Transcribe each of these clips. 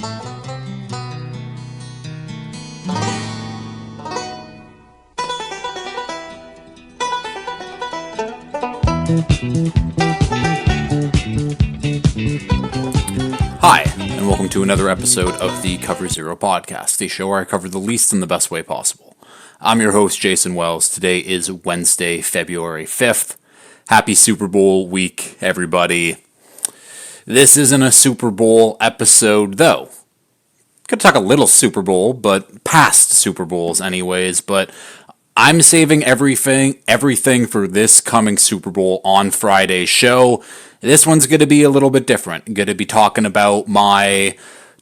Hi, and welcome to another episode of the Cover Zero podcast, the show where I cover the least in the best way possible. I'm your host, Jason Wells. Today is Wednesday, February 5th. Happy Super Bowl week, everybody. This isn't a Super Bowl episode, though. Could talk a little Super Bowl, but past Super Bowls anyways, but I'm saving everything for this coming Super Bowl on Friday's show. This one's going to be a little bit different. I'm going to be talking about my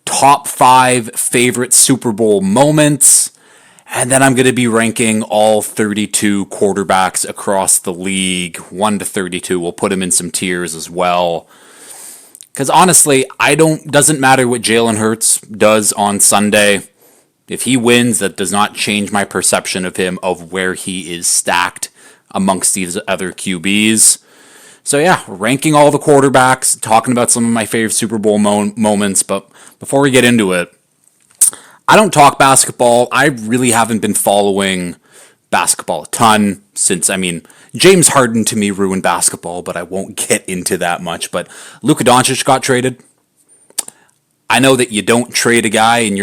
top 5 favorite Super Bowl moments, and then I'm going to be ranking all 32 quarterbacks across the league, 1 to 32. We'll put them in some tiers as well. Because honestly, doesn't matter what Jalen Hurts does on Sunday. If he wins, that does not change my perception of him, of where he is stacked amongst these other QBs. So yeah, ranking all the quarterbacks, talking about some of my favorite Super Bowl moments. But before we get into it, I don't talk basketball. I really haven't been following basketball a ton since, James Harden to me ruined basketball, but I won't get into that much. But Luka Doncic got traded. I know that you don't trade a guy in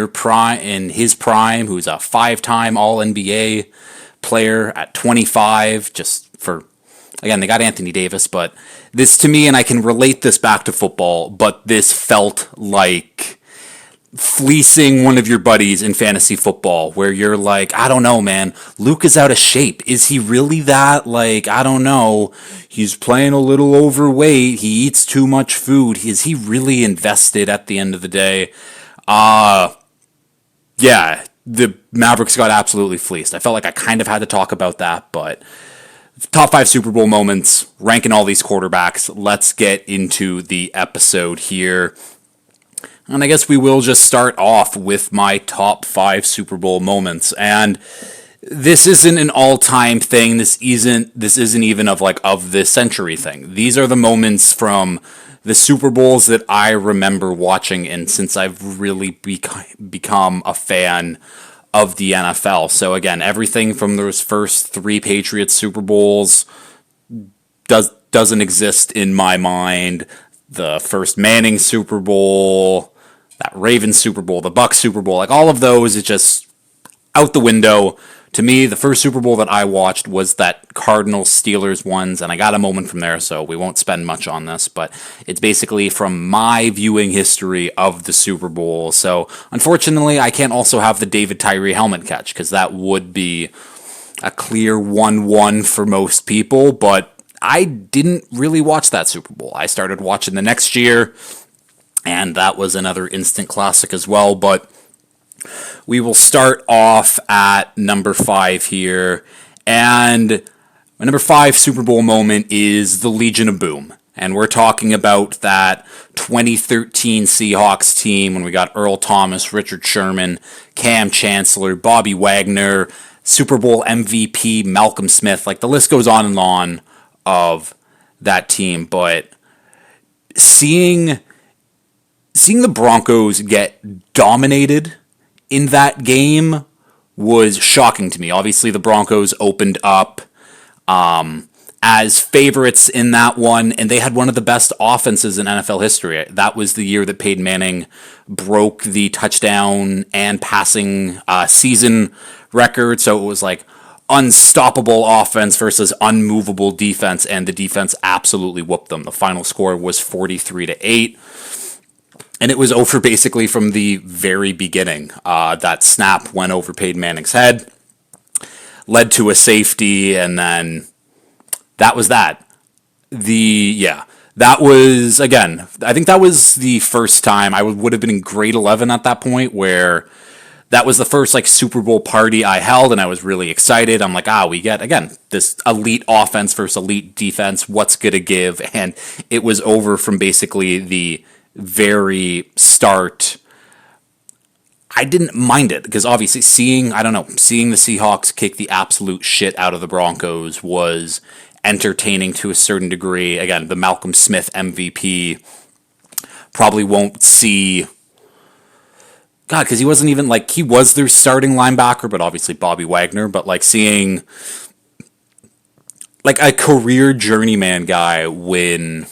his prime, who's a 5-time All-NBA player at 25, just for, again, they got Anthony Davis, but this to me, and I can relate this back to football, but this felt like fleecing one of your buddies in fantasy football, where you're like, I don't know, man, Luke is out of shape. Is he really that? I don't know. He's playing a little overweight. He eats too much food. Is he really invested at the end of the day? Yeah, the Mavericks got absolutely fleeced. I felt like I kind of had to talk about that, but top 5 Super Bowl moments, ranking all these quarterbacks. Let's get into the episode here. And I guess we will just start off with my top 5 Super Bowl moments. And this isn't an all-time thing. This isn't even of this century thing. These are the moments from the Super Bowls that I remember watching, and since I've really become a fan of the NFL. So again, everything from those first 3 Patriots Super Bowls doesn't exist in my mind. The first Manning Super Bowl, that Ravens Super Bowl, the Bucs Super Bowl, all of those is just out the window. To me, the first Super Bowl that I watched was that Cardinals-Steelers ones, and I got a moment from there, so we won't spend much on this, but it's basically from my viewing history of the Super Bowl. So, unfortunately, I can't also have the David Tyree helmet catch, because that would be a clear 1-1 for most people, but I didn't really watch that Super Bowl. I started watching the next year, and that was another instant classic as well, but we will start off at number 5 here, and my number 5 Super Bowl moment is the Legion of Boom, and we're talking about that 2013 Seahawks team when we got Earl Thomas, Richard Sherman, Cam Chancellor, Bobby Wagner, Super Bowl MVP Malcolm Smith, the list goes on and on of that team, but seeing the Broncos get dominated in that game was shocking to me. Obviously, the Broncos opened up as favorites in that one, and they had one of the best offenses in NFL history. That was the year that Peyton Manning broke the touchdown and passing season record, so it was unstoppable offense versus unmovable defense, and the defense absolutely whooped them. The final score was 43-8. And it was over basically from the very beginning. That snap went over Peyton Manning's head, led to a safety, and then that was that. That was, again, I think that was the first time I would have been in grade 11 at that point, where that was the first Super Bowl party I held, and I was really excited. I'm like, we get, again, this elite offense versus elite defense. What's going to give? And it was over from basically the very start. I didn't mind it because obviously seeing the Seahawks kick the absolute shit out of the Broncos was entertaining to a certain degree. Again, the Malcolm Smith MVP probably won't see God, because he wasn't even like he was their starting linebacker, but obviously Bobby Wagner. But like seeing like a career journeyman guy win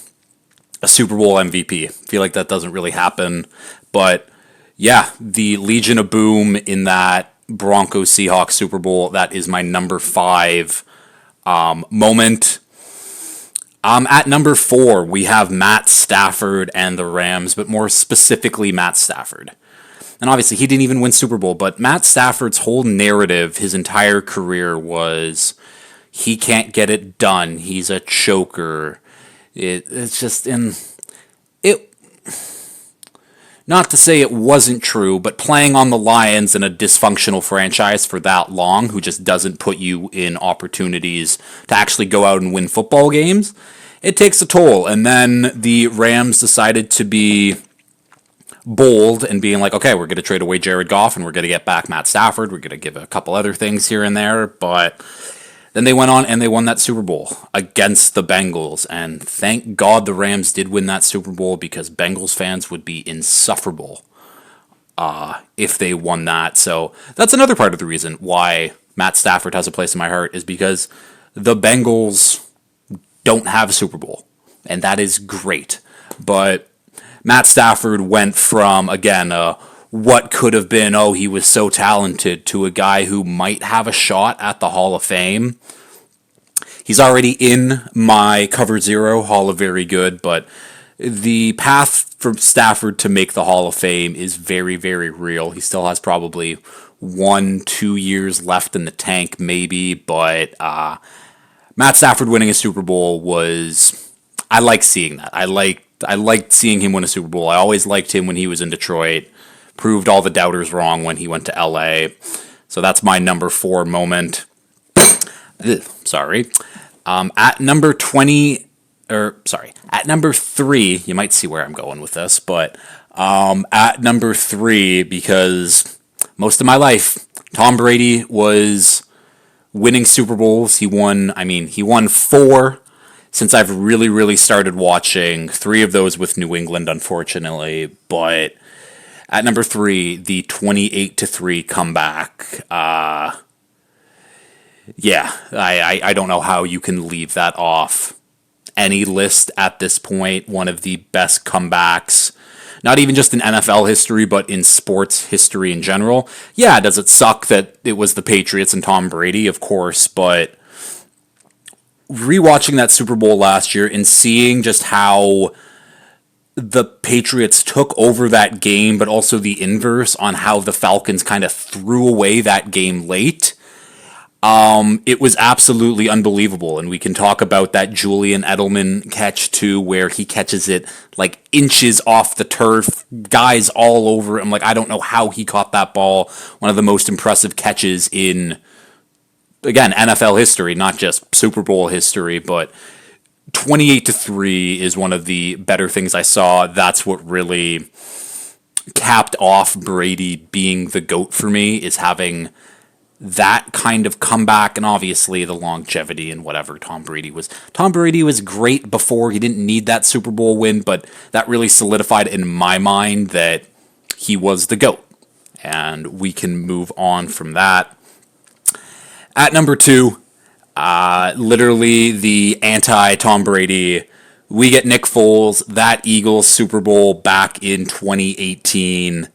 a Super Bowl MVP, I feel like that doesn't really happen. But yeah, the Legion of Boom in that Broncos Seahawks Super Bowl, that is my number 5 moment. At number 4, we have Matt Stafford and the Rams, but more specifically Matt Stafford. And obviously, he didn't even win Super Bowl, but Matt Stafford's whole narrative, his entire career was he can't get it done. He's a choker. It's just in it. Not to say it wasn't true, but playing on the Lions in a dysfunctional franchise for that long, who just doesn't put you in opportunities to actually go out and win football games, it takes a toll. And then the Rams decided to be bold and being like, okay, we're going to trade away Jared Goff and we're going to get back Matt Stafford. We're going to give a couple other things here and there. But then they went on and they won that Super Bowl against the Bengals. And thank God the Rams did win that Super Bowl, because Bengals fans would be insufferable if they won that. So that's another part of the reason why Matt Stafford has a place in my heart, is because the Bengals don't have a Super Bowl. And that is great. But Matt Stafford went from, again, what could have been, oh, he was so talented, to a guy who might have a shot at the Hall of Fame. He's already in my Cover Zero Hall of Very Good, but the path for Stafford to make the Hall of Fame is very, very real. He still has probably 1-2 years left in the tank, maybe, but Matt Stafford winning a Super Bowl was... I like seeing that. I liked seeing him win a Super Bowl. I always liked him when he was in Detroit. Proved all the doubters wrong when he went to LA. So that's my number 4 moment. Sorry. At number 3, you might see where I'm going with this, but at number 3, because most of my life, Tom Brady was winning Super Bowls. He won 4 since I've really, really started watching. 3 of those with New England, unfortunately. But at number 3, the 28-3 comeback. I don't know how you can leave that off any list at this point. One of the best comebacks, not even just in NFL history, but in sports history in general. Yeah, does it suck that it was the Patriots and Tom Brady? Of course, but rewatching that Super Bowl last year and seeing just how the Patriots took over that game, but also the inverse on how the Falcons kind of threw away that game late, it was absolutely unbelievable. And we can talk about that Julian Edelman catch too, where he catches it like inches off the turf, guys all over him. Like, I don't know how he caught that ball. One of the most impressive catches in, again, NFL history, not just Super Bowl history, but 28-3 is one of the better things I saw. That's what really capped off Brady being the GOAT for me, is having that kind of comeback, and obviously the longevity and whatever. Tom Brady was great before. He didn't need that Super Bowl win, but that really solidified in my mind that he was the GOAT. And we can move on from that. At number 2, literally the anti-Tom Brady, we get Nick Foles, that Eagles Super Bowl back in 2018.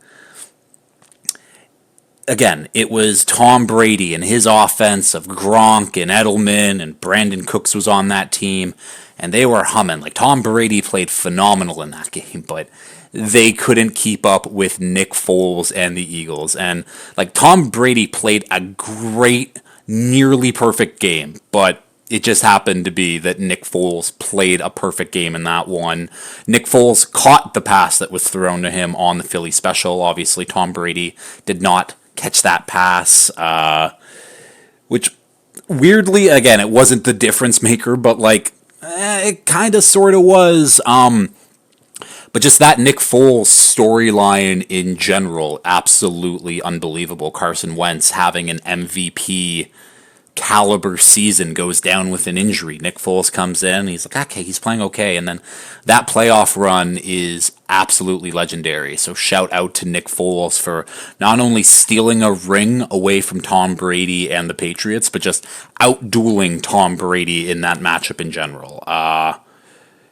Again, it was Tom Brady and his offense of Gronk and Edelman, and Brandon Cooks was on that team, and they were humming. Like, Tom Brady played phenomenal in that game, but they couldn't keep up with Nick Foles and the Eagles. And like, Tom Brady played a great, nearly perfect game, but it just happened to be that Nick Foles played a perfect game in that one. Nick Foles caught the pass that was thrown to him on the Philly special. Obviously, Tom Brady did not catch that pass, which weirdly, again, it wasn't the difference maker, but like, it kind of sort of was. But just that Nick Foles storyline in general, absolutely unbelievable. Carson Wentz having an MVP caliber season goes down with an injury. Nick Foles comes in, he's like, okay, he's playing okay, and then that playoff run is absolutely legendary. So shout out to Nick Foles for not only stealing a ring away from Tom Brady and the Patriots, but just out-dueling Tom Brady in that matchup in general.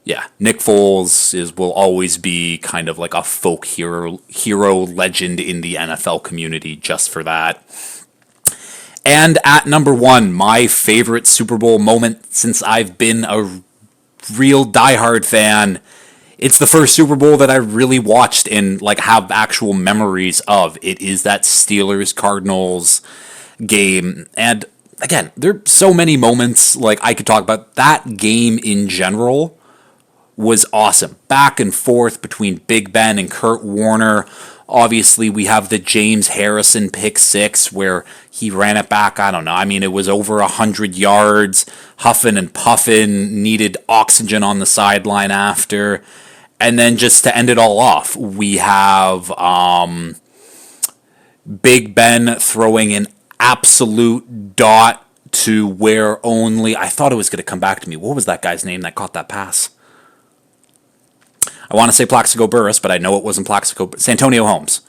Yeah, Nick Foles will always be kind of like a folk hero legend in the NFL community just for that. And at number 1, my favorite Super Bowl moment since I've been a real diehard fan. It's the first Super Bowl that I really watched and like have actual memories of. It is that Steelers-Cardinals game. And again, there are so many moments like I could talk about. That game in general was awesome. Back and forth between Big Ben and Kurt Warner. Obviously, we have the James Harrison pick six where he ran it back. I don't know. I mean, it was over 100 yards, huffing and puffing, needed oxygen on the sideline after. And then just to end it all off, we have Big Ben throwing an absolute dot to where only... I thought it was going to come back to me. What was that guy's name that caught that pass? I want to say Plaxico Burress, but I know it wasn't Plaxico. Santonio Holmes.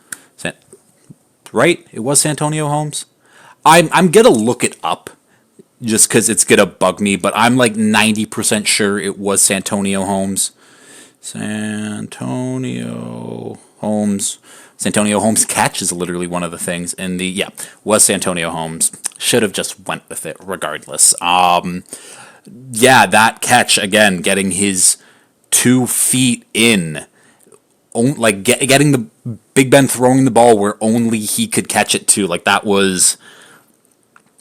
Right? It was Santonio Holmes? I'm going to look it up just because it's going to bug me, but I'm like 90% sure it was Santonio Holmes. Santonio Holmes catch is literally one of the things in the... Yeah, was Santonio Holmes. Should have just went with it regardless. Yeah, that catch, again, getting his 2 feet in, like getting the Big Ben throwing the ball where only he could catch it to, like that was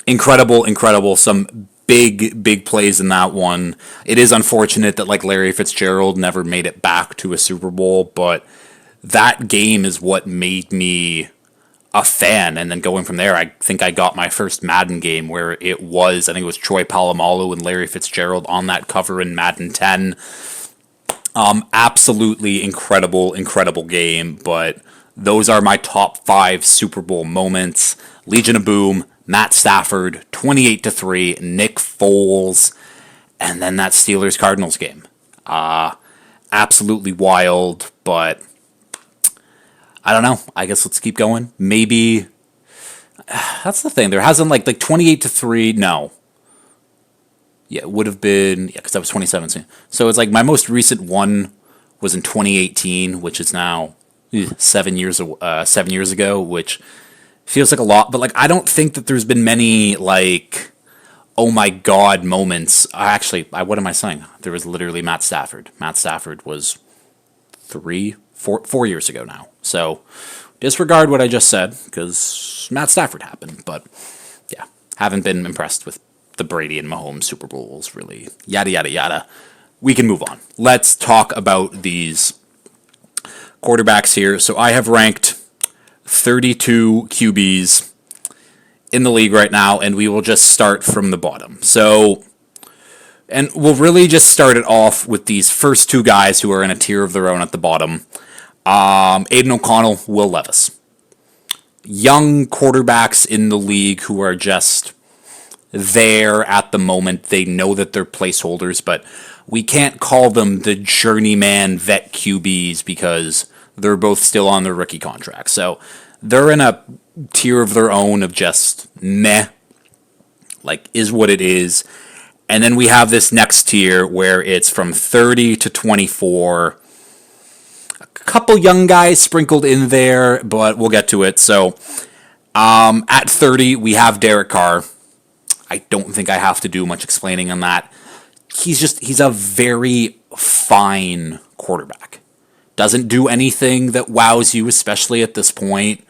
incredible. Some big plays in that one. It is unfortunate that like Larry Fitzgerald never made it back to a Super Bowl, but that game is what made me a fan. And then going from there, I think I got my first Madden game where I think it was Troy Polamalu and Larry Fitzgerald on that cover in Madden 10. Absolutely incredible game, but those are my top 5 Super Bowl moments. Legion of Boom, Matt Stafford, 28-3, Nick Foles, and then that Steelers-Cardinals game. Absolutely wild, but I don't know. I guess let's keep going. Maybe, that's the thing. There hasn't like 28-3, no. Yeah, it would have been, because that was 2017. So it's like my most recent one was in 2018, which is now 7 years ago, which feels like a lot. But like I don't think that there's been many like, oh my god moments. What am I saying? There was literally Matt Stafford. Matt Stafford was 4 years ago now. So disregard what I just said because Matt Stafford happened. But yeah, haven't been impressed with the Brady and Mahomes Super Bowls, really. Yada, yada, yada. We can move on. Let's talk about these quarterbacks here. So I have ranked 32 QBs in the league right now, and we will just start from the bottom. And we'll really just start it off with these first 2 guys who are in a tier of their own at the bottom. Aiden O'Connell, Will Levis. Young quarterbacks in the league who are just there at the moment. They know that they're placeholders, but we can't call them the journeyman vet QBs because they're both still on their rookie contract. So they're in a tier of their own of just meh, like is what it is. And then we have this next tier where it's from 30 to 24. A couple young guys sprinkled in there, but we'll get to it. So at 30, we have Derek Carr. I don't think I have to do much explaining on that. He's a very fine quarterback. Doesn't do anything that wows you, especially at this point.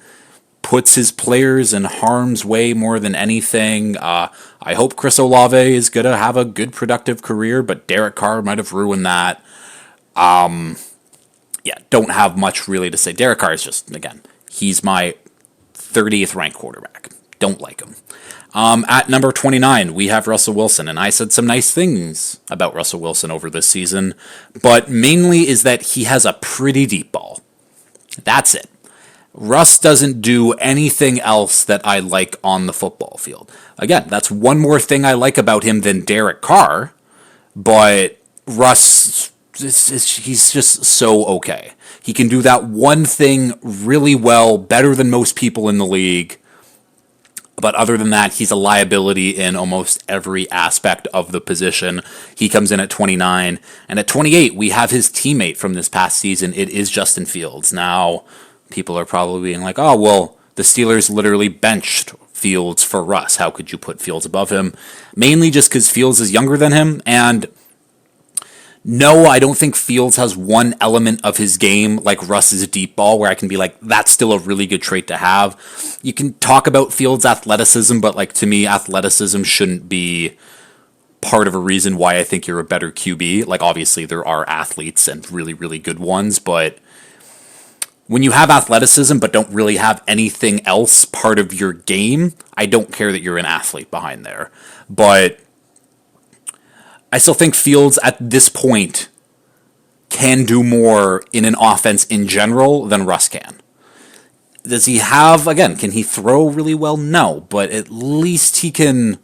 Puts his players in harm's way more than anything. I hope Chris Olave is going to have a good, productive career, but Derek Carr might have ruined that. Yeah, don't have much really to say. Derek Carr is just, again, he's my 30th ranked quarterback. Don't like him. At number 29, we have Russell Wilson, and I said some nice things about Russell Wilson over this season, but mainly is that he has a pretty deep ball. That's it. Russ doesn't do anything else that I like on the football field. Again, that's one more thing I like about him than Derek Carr, but Russ, he's just so okay. He can do that one thing really well, better than most people in the league. But other than that, he's a liability in almost every aspect of the position. He comes in at 29. And at 28, we have his teammate from this past season. It is Justin Fields. Now, people are probably being like, oh, well, the Steelers literally benched Fields for Russ. How could you put Fields above him? Mainly just because Fields is younger than him. And no, I don't think Fields has one element of his game like Russ's deep ball where I can be like, that's still a really good trait to have. You can talk about Fields' athleticism, but like to me, athleticism shouldn't be part of a reason why I think you're a better QB. Like obviously there are athletes and really, really good ones, but when you have athleticism but don't really have anything else part of your game, I don't care that you're an athlete behind there. But I still think Fields at this point can do more in an offense in general than Russ can. Does he have, again, can he throw really well? No, but at least he can,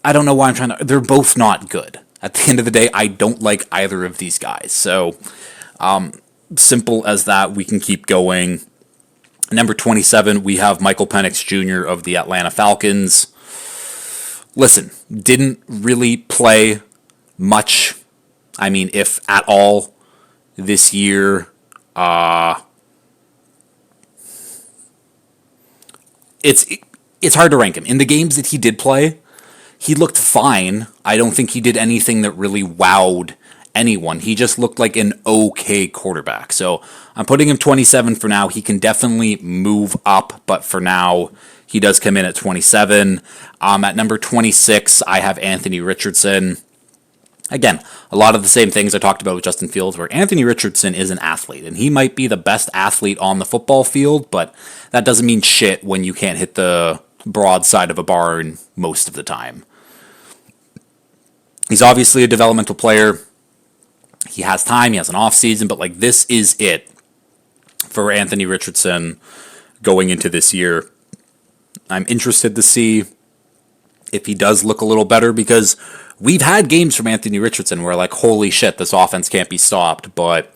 I don't know why I'm trying to, they're both not good. At the end of the day, I don't like either of these guys. So, simple as that, we can keep going. Number 27, we have Michael Penix Jr. of the Atlanta Falcons. Listen, didn't really play much, I mean, if at all, this year. It's hard to rank him. In the games that he did play, he looked fine. I don't think he did anything that really wowed anyone. He just looked like an okay quarterback. So I'm putting him 27 for now. He can definitely move up, but for now, he does come in at 27. At number 26, I have Anthony Richardson. Again, a lot of the same things I talked about with Justin Fields, where Anthony Richardson is an athlete, and he might be the best athlete on the football field, but that doesn't mean shit when you can't hit the broad side of a barn most of the time. He's obviously a developmental player. He has time, he has an off season, but like this is it for Anthony Richardson going into this year. I'm interested to see if he does look a little better because we've had games from Anthony Richardson where like, holy shit, this offense can't be stopped. But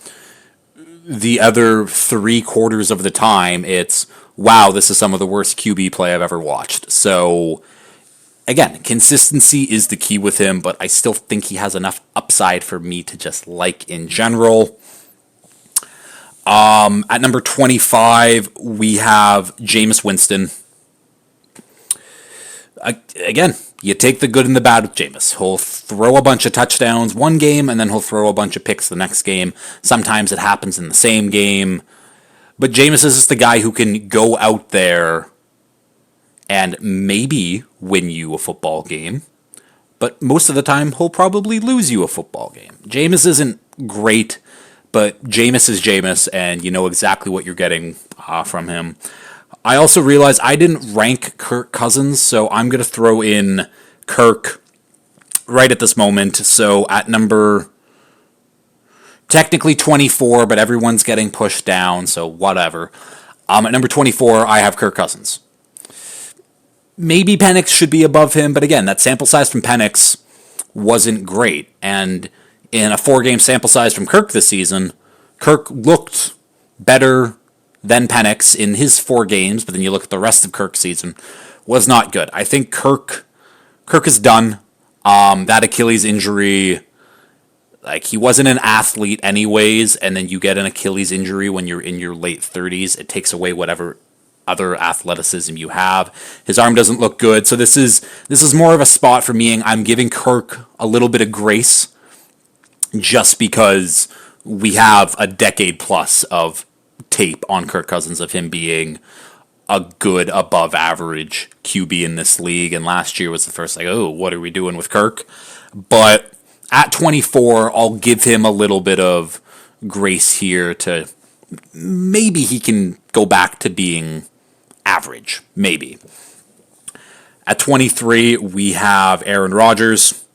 the other 3/4 of the time, it's, wow, this is some of the worst QB play I've ever watched. So again, consistency is the key with him, but I still think he has enough upside for me to just like in general. At number 25, we have Jameis Winston. Again, you take the good and the bad with Jameis. He'll throw a bunch of touchdowns one game, and then he'll throw a bunch of picks the next game. Sometimes it happens in the same game. But Jameis is just the guy who can go out there and maybe win you a football game. But most of the time, he'll probably lose you a football game. Jameis isn't great, but Jameis is Jameis, and you know exactly what you're getting from him. I also realized I didn't rank Kirk Cousins, so I'm going to throw in Kirk right at this moment. So at number, technically 24, but everyone's getting pushed down, so whatever. At number 24, I have Kirk Cousins. Maybe Penix should be above him, but again, that sample size from Penix wasn't great. And in a 4-game sample size from Kirk this season, Kirk looked better than Penix in his 4 games, but then you look at the rest of Kirk's season, was not good. I think Kirk is done. That Achilles injury, like he wasn't an athlete anyways, and then you get an Achilles injury when you're in your late 30s. It takes away whatever other athleticism you have. His arm doesn't look good, so this is more of a spot for me, and I'm giving Kirk a little bit of grace just because we have a decade plus of tape on Kirk Cousins of him being a good above average QB in this league, and last year was the first like, oh, what are we doing with Kirk? But at 24, I'll give him a little bit of grace here to maybe he can go back to being average, maybe. At 23, we have Aaron Rodgers.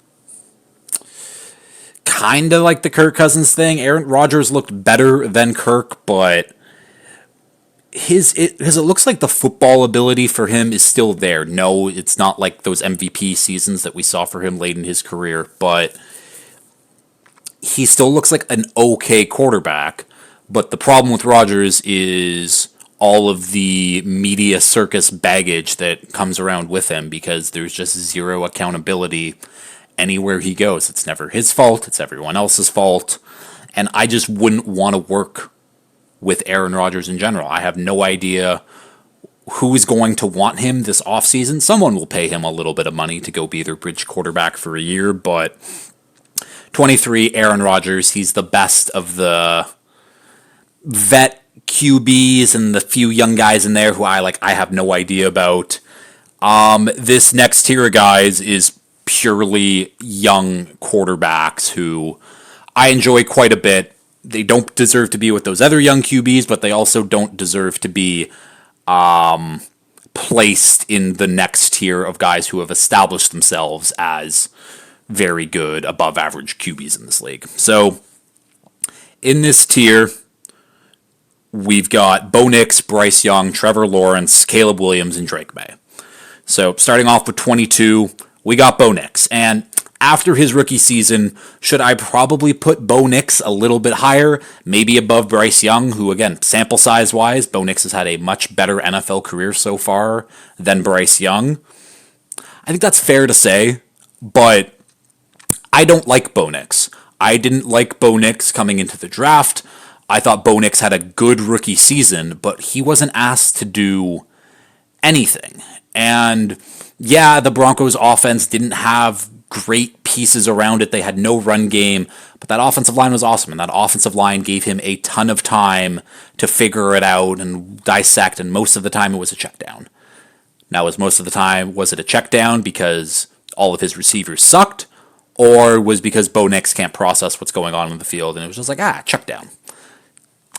Kind of like the Kirk Cousins thing. Aaron Rodgers looked better than Kirk, but because it looks like the football ability for him is still there. No, it's not like those MVP seasons that we saw for him late in his career, but he still looks like an okay quarterback. But the problem with Rodgers is all of the media circus baggage that comes around with him, because there's just zero accountability anywhere he goes. It's never his fault, it's everyone else's fault. And I just wouldn't want to work with Aaron Rodgers in general. I have no idea who is going to want him this offseason. Someone will pay him a little bit of money to go be their bridge quarterback for a year, but 23, Aaron Rodgers, he's the best of the vet QBs and the few young guys in there who I have no idea about. This next tier of guys is purely young quarterbacks who I enjoy quite a bit. They don't deserve to be with those other young QBs, but they also don't deserve to be placed in the next tier of guys who have established themselves as very good, above average QBs in this league. So, in this tier, we've got Bo Nix, Bryce Young, Trevor Lawrence, Caleb Williams, and Drake May. So, starting off with 22, we got Bo Nix. And after his rookie season, should I probably put Bo Nix a little bit higher, maybe above Bryce Young, who, again, sample size-wise, Bo Nix has had a much better NFL career so far than Bryce Young? I think that's fair to say, but I don't like Bo Nix. I didn't like Bo Nix coming into the draft. I thought Bo Nix had a good rookie season, but he wasn't asked to do anything. And yeah, the Broncos offense didn't have great pieces around it. They had no run game, but that offensive line was awesome, and that offensive line gave him a ton of time to figure it out and dissect, and most of the time it was a check down. Now, was it a check down because all of his receivers sucked, or was because Bo Nix can't process what's going on in the field, and it was just like, check down?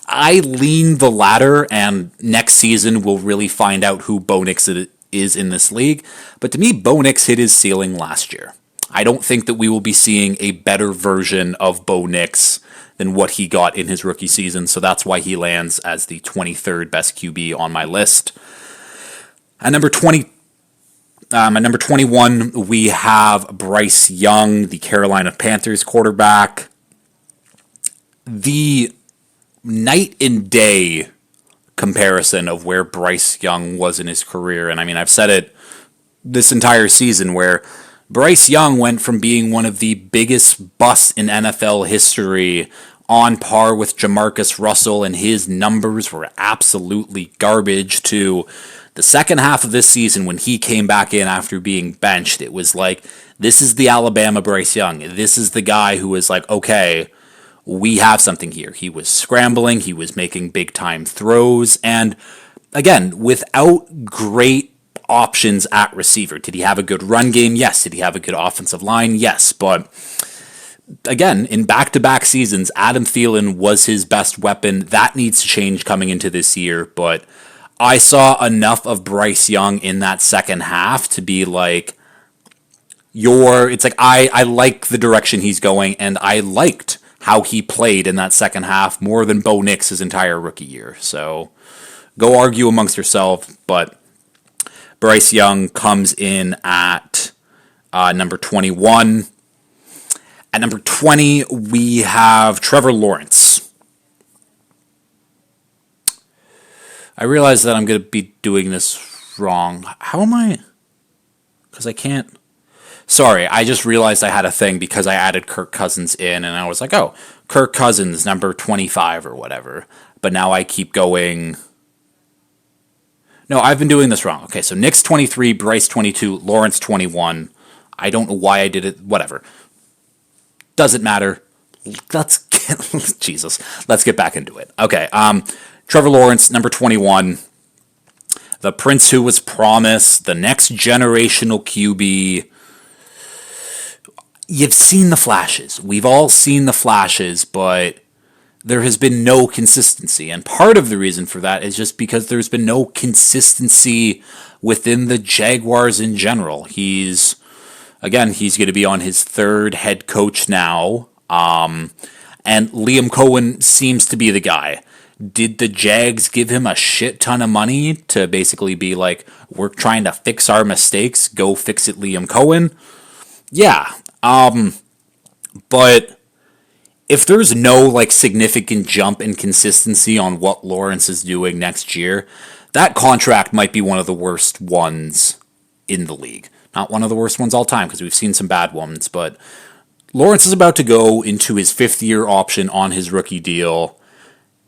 I lean the latter, and next season we'll really find out who Bo Nix is in this league. But to me, Bo Nix hit his ceiling last year. I don't think that we will be seeing a better version of Bo Nix than what he got in his rookie season, so that's why he lands as the 23rd best QB on my list. At number 21, we have Bryce Young, the Carolina Panthers quarterback. The night and day comparison of where Bryce Young was in his career, and I mean, I've said it this entire season, where Bryce Young went from being one of the biggest busts in NFL history, on par with Jamarcus Russell, and his numbers were absolutely garbage, to the second half of this season when he came back in after being benched. It was like, this is the Alabama Bryce Young. This is the guy who was like, okay, we have something here. He was scrambling, he was making big-time throws, and again, without great options at receiver. Did he have a good run game? Yes. Did he have a good offensive line? Yes. But again, in back-to-back seasons, Adam Thielen was his best weapon. That needs to change coming into this year, but I saw enough of Bryce Young in that second half to be like, I like the direction he's going, and I liked how he played in that second half more than Bo Nix his entire rookie year. So go argue amongst yourself, but Bryce Young comes in at number 21. At number 20, we have Trevor Lawrence. I realize that I'm going to be doing this wrong. How am I? Because I can't. Sorry, I just realized I had a thing because I added Kirk Cousins in, and I was like, oh, Kirk Cousins, number 25 or whatever. But now I keep going. No, I've been doing this wrong. Okay, so Nick's 23, Bryce 22, Lawrence 21. I don't know why I did it. Whatever. Doesn't matter. Let's get back into it. Okay, Trevor Lawrence, number 21. The prince who was promised, the next generational QB. You've seen the flashes. We've all seen the flashes, but there has been no consistency. And part of the reason for that is just because there's been no consistency within the Jaguars in general. He's going to be on his third head coach now. And Liam Cohen seems to be the guy. Did the Jags give him a shit ton of money to basically be like, we're trying to fix our mistakes, go fix it, Liam Cohen? Yeah. But if there's no like significant jump in consistency on what Lawrence is doing next year, that contract might be one of the worst ones in the league. Not one of the worst ones all time, because we've seen some bad ones, but Lawrence is about to go into his 5th-year option on his rookie deal.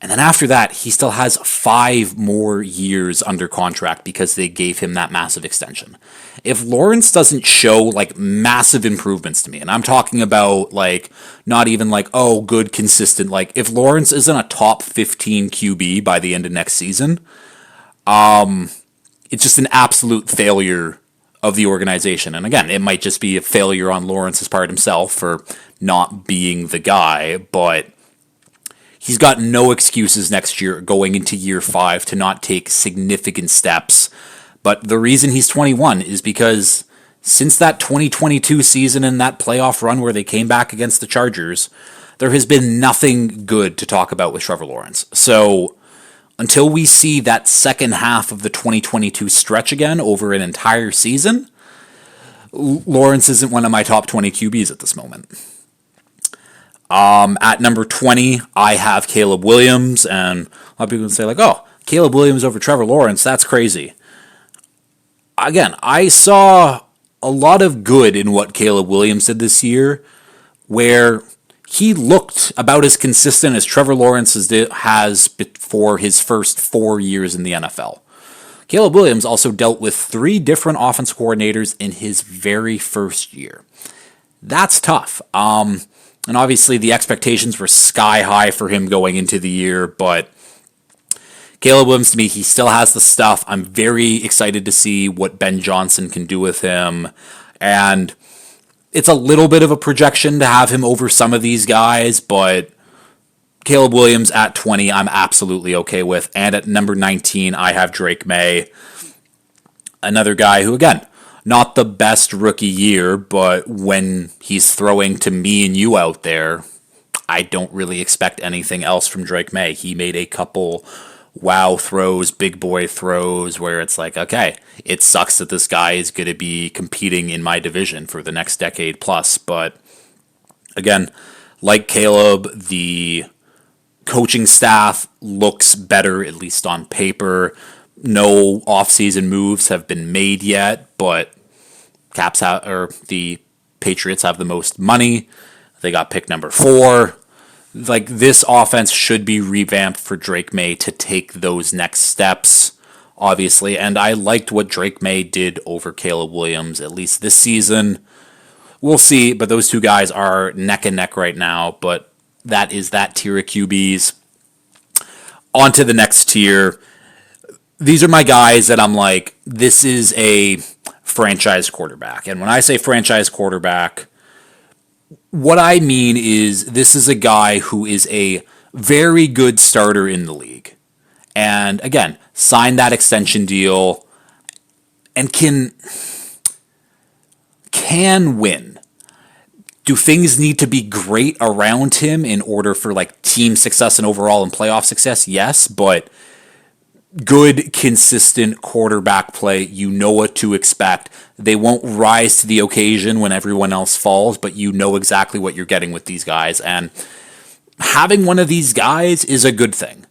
And then after that, he still has 5 more years under contract because they gave him that massive extension. If Lawrence doesn't show like massive improvements to me, and I'm talking about like not even like, oh, good, consistent, like if Lawrence isn't a top 15 QB by the end of next season, it's just an absolute failure of the organization. And again, it might just be a failure on Lawrence's part himself for not being the guy, but he's got no excuses next year going into year 5 to not take significant steps. But the reason he's 21 is because since that 2022 season and that playoff run where they came back against the Chargers, there has been nothing good to talk about with Trevor Lawrence. So until we see that second half of the 2022 stretch again over an entire season, Lawrence isn't one of my top 20 QBs at this moment. At number 20, I have Caleb Williams, and a lot of people say like, oh, Caleb Williams over Trevor Lawrence, that's crazy. Again, I saw a lot of good in what Caleb Williams did this year, where he looked about as consistent as Trevor Lawrence has for his first 4 years in the NFL. Caleb Williams also dealt with 3 different offense coordinators in his very first year. That's tough. And obviously the expectations were sky high for him going into the year, but Caleb Williams, to me, he still has the stuff. I'm very excited to see what Ben Johnson can do with him. And it's a little bit of a projection to have him over some of these guys, but Caleb Williams at 20, I'm absolutely okay with. And at number 19, I have Drake May, another guy who, again, not the best rookie year, but when he's throwing to me and you out there, I don't really expect anything else from Drake May. He made a couple wow throws, big boy throws, where it's like, okay, it sucks that this guy is going to be competing in my division for the next decade plus. But again, like Caleb, the coaching staff looks better, at least on paper. No offseason moves have been made yet, but the Patriots have the most money. They got pick number 4. Like, this offense should be revamped for Drake May to take those next steps, obviously. And I liked what Drake May did over Caleb Williams, at least this season. We'll see, but those two guys are neck and neck right now. But that is that tier of QBs. On to the next tier. These are my guys that I'm like, this is a franchise quarterback. And when I say franchise quarterback, what I mean is this is a guy who is a very good starter in the league. And again, signed that extension deal and can win. Do things need to be great around him in order for like team success and overall and playoff success? Yes, but good, consistent quarterback play. You know what to expect. They won't rise to the occasion when everyone else falls, but you know exactly what you're getting with these guys. And having one of these guys is a good thing.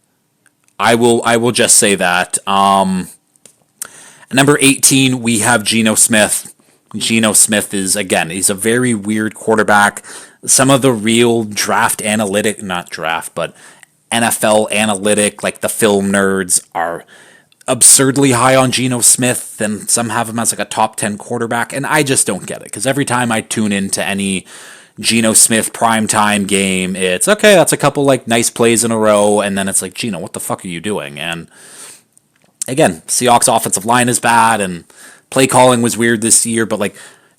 I will just say that. At number 18, we have Geno Smith. Geno Smith is, again, he's a very weird quarterback. Some of the real NFL analytic, like the film nerds, are absurdly high on Geno Smith, and some have him as like a top 10 quarterback, and I just don't get it, because every time I tune into any Geno Smith primetime game, it's, okay, that's a couple like nice plays in a row, and then it's like, Geno, what the fuck are you doing? And again, Seahawks offensive line is bad, and play calling was weird this year, but like,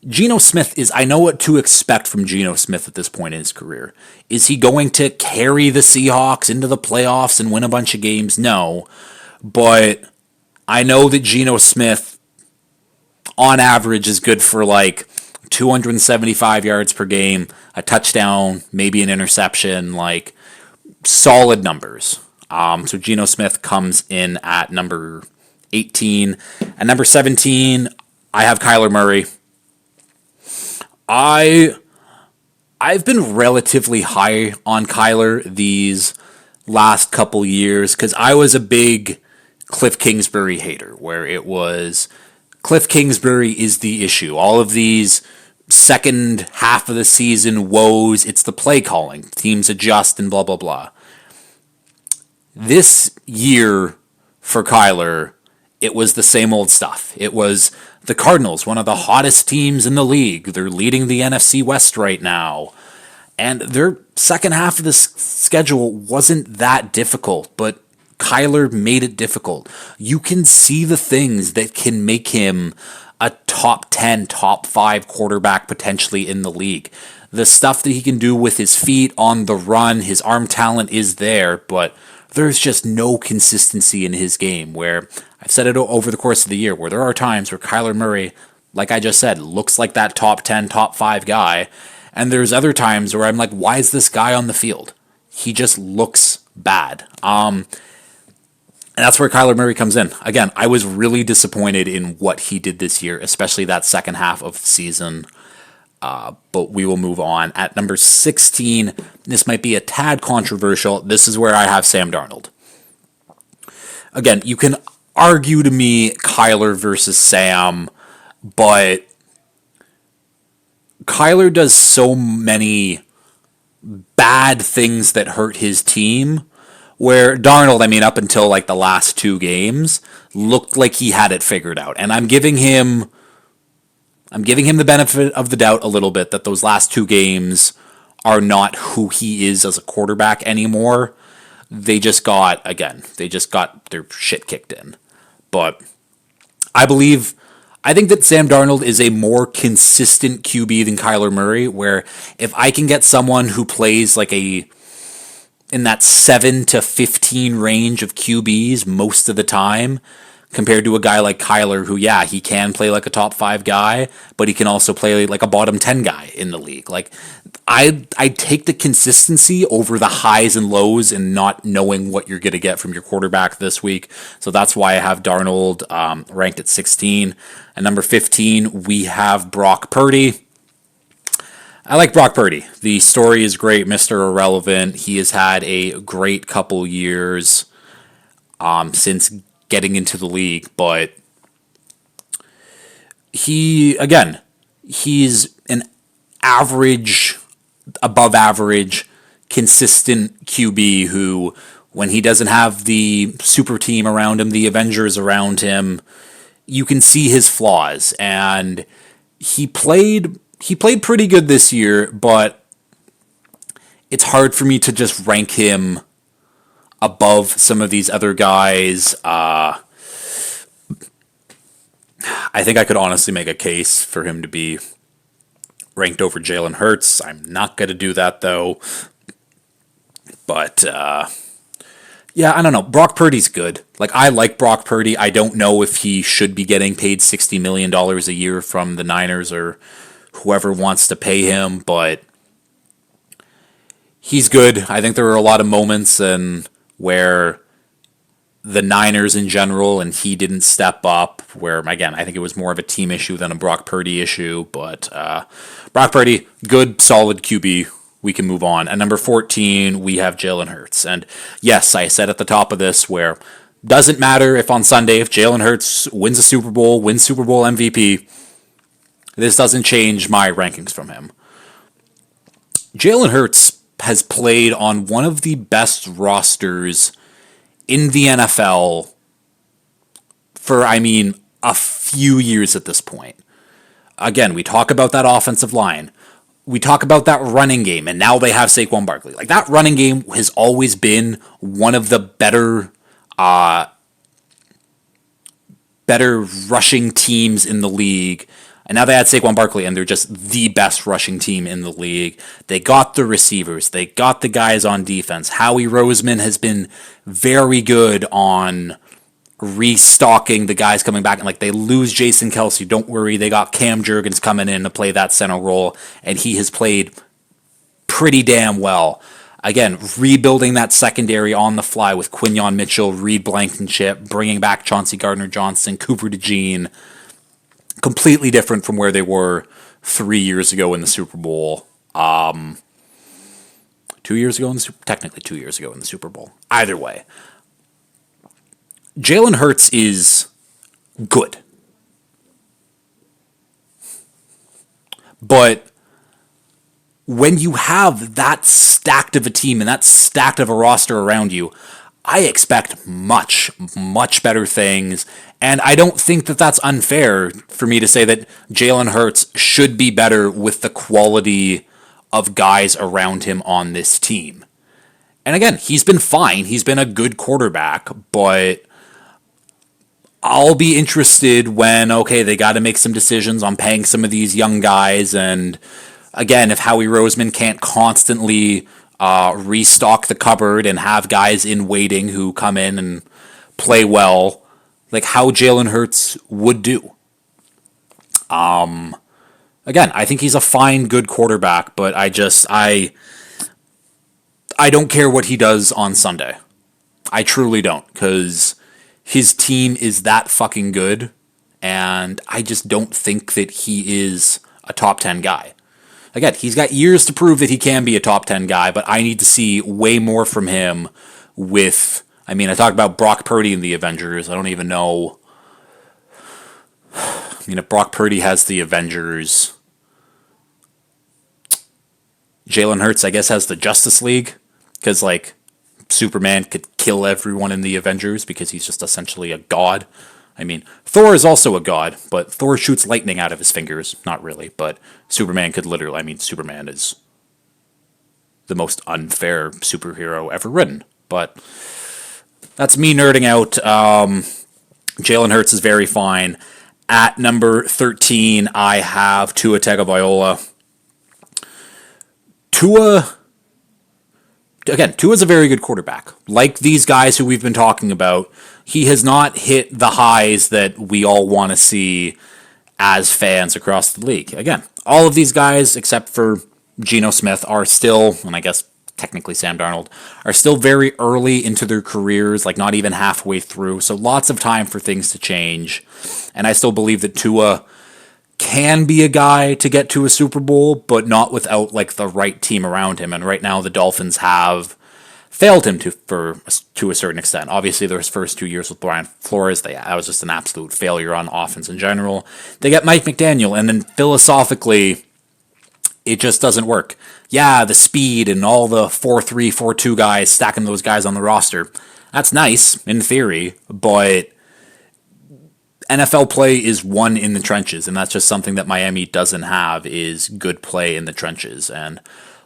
Geno Smith I know what to expect from Geno Smith at this point in his career. Is he going to carry the Seahawks into the playoffs and win a bunch of games? No. But I know that Geno Smith, on average, is good for like 275 yards per game, a touchdown, maybe an interception, like solid numbers. So Geno Smith comes in at number 18. At number 17, I have Kyler Murray. I've been relatively high on Kyler these last couple years because I was a big Cliff Kingsbury hater, where it was Cliff Kingsbury is the issue. All of these second half of the season woes, it's the play calling. Teams adjust and blah, blah, blah. This year for Kyler, it was the same old stuff. It was the Cardinals, one of the hottest teams in the league. They're leading the NFC West right now. And their second half of the schedule wasn't that difficult, but Kyler made it difficult. You can see the things that can make him a top 10, top 5 quarterback potentially in the league. The stuff that he can do with his feet on the run, his arm talent is there, but there's just no consistency in his game, where I've said it over the course of the year, where there are times where Kyler Murray, like I just said, looks like that top 10, top 5 guy, and there's other times where I'm like, why is this guy on the field? He just looks bad. And that's where Kyler Murray comes in. Again, I was really disappointed in what he did this year, especially that second half of the season. But we will move on. At number 16, this might be a tad controversial. This is where I have Sam Darnold. Again, you can argue to me Kyler versus Sam, but Kyler does so many bad things that hurt his team, where Darnold, I mean, up until like the last 2 games, looked like he had it figured out. And I'm giving him the benefit of the doubt a little bit that those last 2 games are not who he is as a quarterback anymore. They just got their shit kicked in. But I think that Sam Darnold is a more consistent QB than Kyler Murray, where if I can get someone who plays like in that 7 to 15 range of QBs most of the time, compared to a guy like Kyler who, yeah, he can play like a top 5 guy, but he can also play like a bottom 10 guy in the league. Like, I take the consistency over the highs and lows and not knowing what you're going to get from your quarterback this week. So that's why I have Darnold ranked at 16. At number 15, we have Brock Purdy. I like Brock Purdy. The story is great, Mr. Irrelevant. He has had a great couple years since getting into the league, but he's an average, above average, consistent QB who, when he doesn't have the super team around him, the Avengers around him, you can see his flaws. And he played pretty good this year, but it's hard for me to just rank him above some of these other guys. I think I could honestly make a case for him to be ranked over Jalen Hurts. I'm not going to do that, though. But, yeah, I don't know. Brock Purdy's good. Like, I like Brock Purdy. I don't know if he should be getting paid $60 million a year from the Niners or whoever wants to pay him, but he's good. I think there were a lot of moments where the Niners in general and he didn't step up, where, again, I think it was more of a team issue than a Brock Purdy issue, but Brock Purdy, good, solid QB. We can move on. At number 14, we have Jalen Hurts. And yes, I said at the top of this, where doesn't matter if on Sunday, if Jalen Hurts wins a Super Bowl, wins Super Bowl MVP, this doesn't change my rankings from him. Jalen Hurts has played on one of the best rosters in the NFL for, a few years at this point. Again, we talk about that offensive line. We talk about that running game, and now they have Saquon Barkley. Like, that running game has always been one of the better rushing teams in the league. And now they had Saquon Barkley, and they're just the best rushing team in the league. They got the receivers. They got the guys on defense. Howie Roseman has been very good on restocking the guys coming back. And, like, they lose Jason Kelce. Don't worry. They got Cam Jurgens coming in to play that center role, and he has played pretty damn well. Again, rebuilding that secondary on the fly with Quinyon Mitchell, Reed Blankenship, bringing back Chauncey Gardner-Johnson, Cooper DeJean. Completely different from where they were 3 years ago in the Super Bowl. 2 years ago technically 2 years ago in the Super Bowl. Either way, Jalen Hurts is good. But when you have that stacked of a team and that stacked of a roster around you, I expect much, much better things. And I don't think that that's unfair for me to say that Jalen Hurts should be better with the quality of guys around him on this team. And again, he's been fine. He's been a good quarterback, but I'll be interested when, okay, they got to make some decisions on paying some of these young guys. And again, if Howie Roseman can't constantly restock the cupboard and have guys in waiting who come in and play well, like how Jalen Hurts would do. Again, I think he's a fine, good quarterback, but I don't care what he does on Sunday. I truly don't, because his team is that fucking good, and I just don't think that he is a top 10 guy. Again, he's got years to prove that he can be a top 10 guy, but I need to see way more from him with, I talked about Brock Purdy in the Avengers. I don't even know. If Brock Purdy has the Avengers, Jalen Hurts, I guess, has the Justice League, because, Superman could kill everyone in the Avengers because he's just essentially a god. Thor is also a god, but Thor shoots lightning out of his fingers. Not really, but Superman could literally... Superman is the most unfair superhero ever written. But that's me nerding out. Jalen Hurts is very fine. At number 13, I have Tua Tagovailoa. Tua's a very good quarterback. Like these guys who we've been talking about, he has not hit the highs that we all want to see as fans across the league. Again, all of these guys, except for Geno Smith, are still, and I guess technically Sam Darnold, are still very early into their careers, not even halfway through. So lots of time for things to change. And I still believe that Tua can be a guy to get to a Super Bowl, but not without the right team around him. And right now the Dolphins have failed him to a certain extent. Obviously, those first 2 years with Brian Flores, that was just an absolute failure on offense in general. They get Mike McDaniel, and then philosophically, it just doesn't work. Yeah, the speed and all the 4-3, 4-2 guys, stacking those guys on the roster, that's nice in theory, but NFL play is won in the trenches, and that's just something that Miami doesn't have, is good play in the trenches. And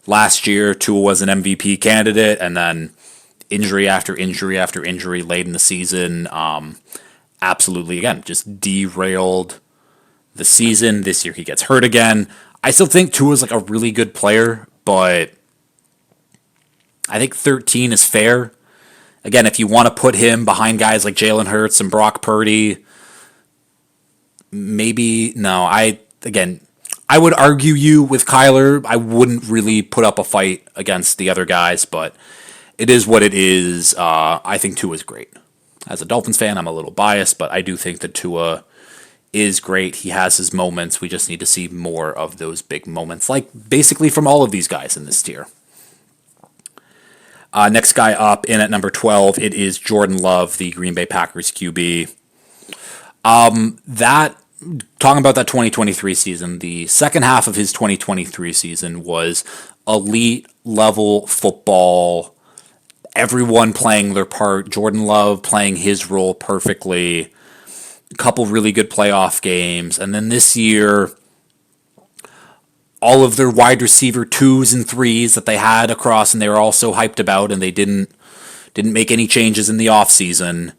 last year, Tua was an MVP candidate, and then injury after injury after injury late in the season absolutely, again, just derailed the season. This year he gets hurt again. I still think Tua's a really good player, but I think 13 is fair. Again, if you want to put him behind guys like Jalen Hurts and Brock Purdy, maybe, no. I would argue you with Kyler. I wouldn't really put up a fight against the other guys, but it is what it is. I think Tua is great. As a Dolphins fan, I'm a little biased, but I do think that Tua is great. He has his moments. We just need to see more of those big moments, basically from all of these guys in this tier. Next guy up in at number 12, it is Jordan Love, the Green Bay Packers QB. Talking about that 2023 season, the second half of his 2023 season was elite level football. Everyone playing their part. Jordan Love playing his role perfectly. A couple really good playoff games. And then this year, all of their wide receiver 2s and 3s that they had across and they were all so hyped about, and they didn't make any changes in the offseason,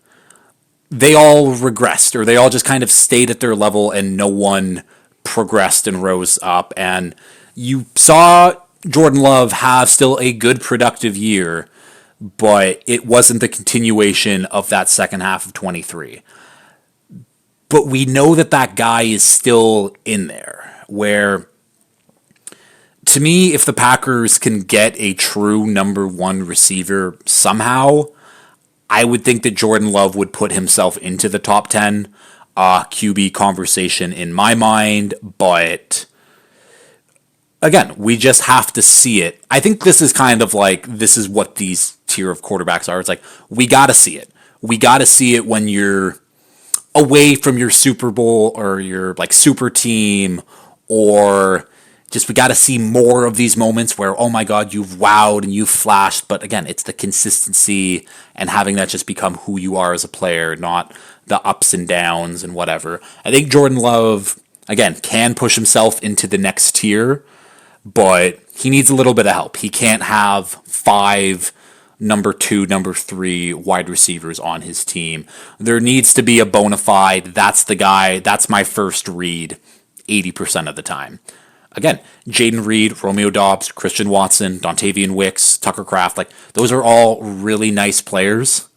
they all regressed, or they all just kind of stayed at their level, and no one progressed and rose up. And you saw Jordan Love have still a good, productive year, but it wasn't the continuation of that second half of 23. But we know that guy is still in there, where To me, if the Packers can get a true number one receiver somehow, I would think that Jordan Love would put himself into the top 10 QB conversation in my mind, but again, we just have to see it. I think this is kind of like, this is what these tier of quarterbacks are. It's like, we got to see it. We got to see it when you're away from your Super Bowl or your like super team, or just we got to see more of these moments where, oh my God, you've wowed and you've flashed. But again, it's the consistency and having that just become who you are as a player, not the ups and downs and whatever. I think Jordan Love, again, can push himself into the next tier, but he needs a little bit of help. He can't have 5 number 2, number 3 wide receivers on his team. There needs to be a bona fide, that's the guy, that's my first read 80% of the time. Again, Jaden Reed, Romeo Doubs, Christian Watson, Dontavian Wicks, Tucker Kraft, like those are all really nice players,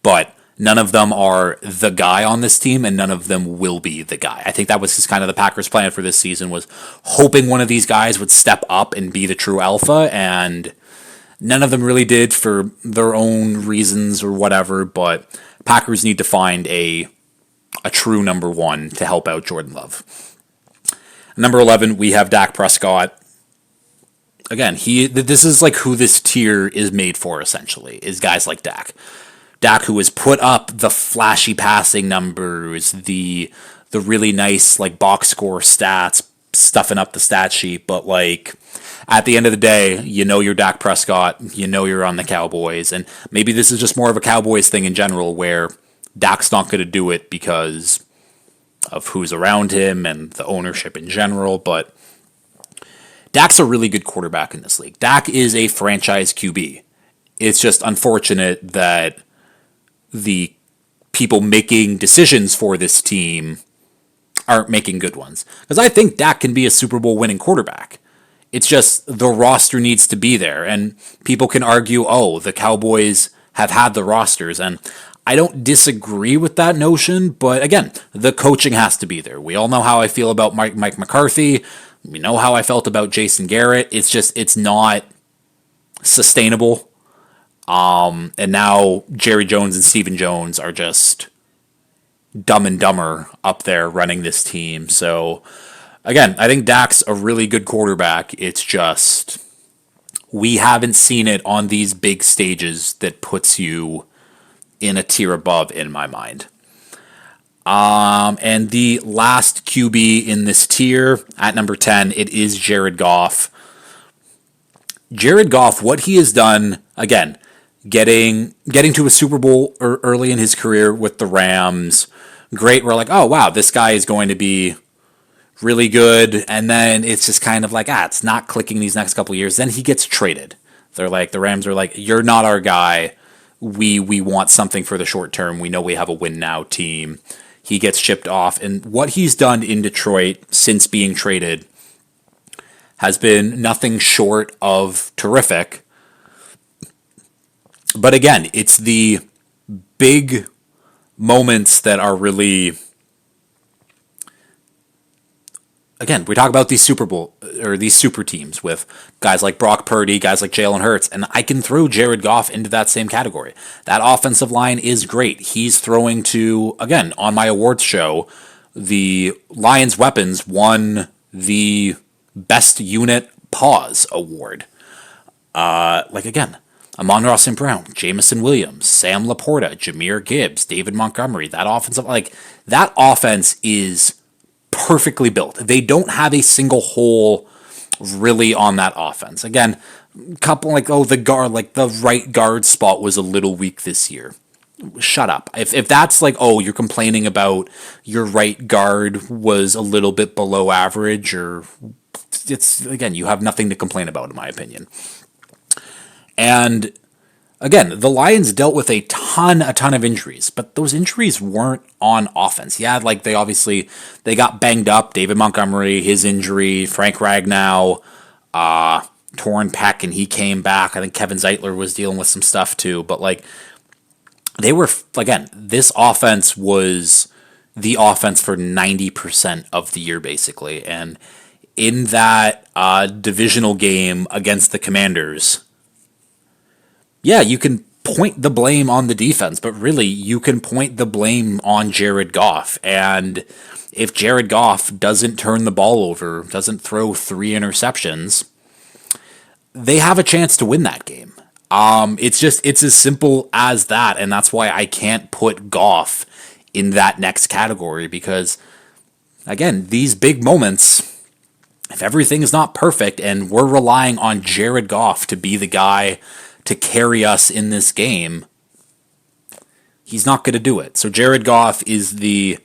but none of them are the guy on this team, and none of them will be the guy. I think that was just kind of the Packers' plan for this season, was hoping one of these guys would step up and be the true alpha, and none of them really did for their own reasons or whatever, but Packers need to find a true number one to help out Jordan Love. Number 11, we have Dak Prescott. Again, this is like who this tier is made for, essentially, is guys like Dak. Dak, who has put up the flashy passing numbers, the really nice like box score stats, stuffing up the stat sheet, but like at the end of the day, you know you're Dak Prescott, you know you're on the Cowboys, and maybe this is just more of a Cowboys thing in general, where Dak's not going to do it because of who's around him and the ownership in general, but Dak's a really good quarterback in this league. Dak is a franchise QB. It's just unfortunate that the people making decisions for this team aren't making good ones. Because I think Dak can be a Super Bowl winning quarterback. It's just the roster needs to be there. And people can argue, oh, the Cowboys have had the rosters. And I don't disagree with that notion. But again, the coaching has to be there. We all know how I feel about Mike McCarthy. We know how I felt about Jason Garrett. It's just, it's not sustainable. And now Jerry Jones and Stephen Jones are just dumb and dumber up there running this team. So again, I think Dak's a really good quarterback. It's just we haven't seen it on these big stages that puts you in a tier above in my mind. And the last QB in this tier at number 10, it is Jared Goff. Jared Goff, what he has done, again, getting to a Super Bowl early in his career with the Rams, great. We're like, oh, wow, this guy is going to be really good. And then it's just kind of like, it's not clicking these next couple of years. Then he gets traded. They're like, the Rams are like, you're not our guy. We want something for the short term. We know we have a win now team. He gets shipped off. And what he's done in Detroit since being traded has been nothing short of terrific. But again, it's the big moments that are really, again, we talk about these Super Bowl or these super teams with guys like Brock Purdy, guys like Jalen Hurts, and I can throw Jared Goff into that same category. That offensive line is great. He's throwing to, again, on my awards show, the Lions Weapons won the Best Unit Pause award. Again, Amon-Ra St. Brown, Jamison Williams, Sam Laporta, Jahmyr Gibbs, David Montgomery. That offense is perfectly built. They don't have a single hole really on that offense. Again, couple the right guard spot was a little weak this year. Shut up. If that's like, oh, you're complaining about your right guard was a little bit below average, or it's, again, you have nothing to complain about in my opinion. And again, the Lions dealt with a ton of injuries, but those injuries weren't on offense. Yeah, like they got banged up. David Montgomery, his injury, Frank Ragnow, torn pec, and he came back. I think Kevin Zeitler was dealing with some stuff too, but like they were, again, this offense was the offense for 90% of the year basically, and in that divisional game against the Commanders, yeah, you can point the blame on the defense, but really you can point the blame on Jared Goff. And if Jared Goff doesn't turn the ball over, doesn't throw 3 interceptions, they have a chance to win that game. It's as simple as that, and that's why I can't put Goff in that next category because, again, these big moments, if everything is not perfect and we're relying on Jared Goff to be the guy to carry us in this game, he's not going to do it. So Jared Goff is the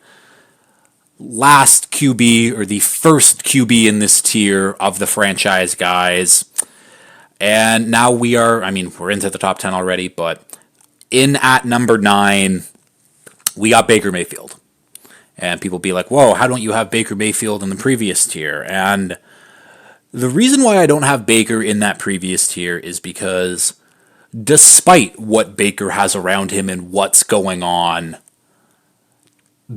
last QB or the first QB in this tier of the franchise guys. And now we're into the top 10 already, but in at number 9, we got Baker Mayfield. And people be like, whoa, how don't you have Baker Mayfield in the previous tier? And the reason why I don't have Baker in that previous tier is because despite what Baker has around him and what's going on,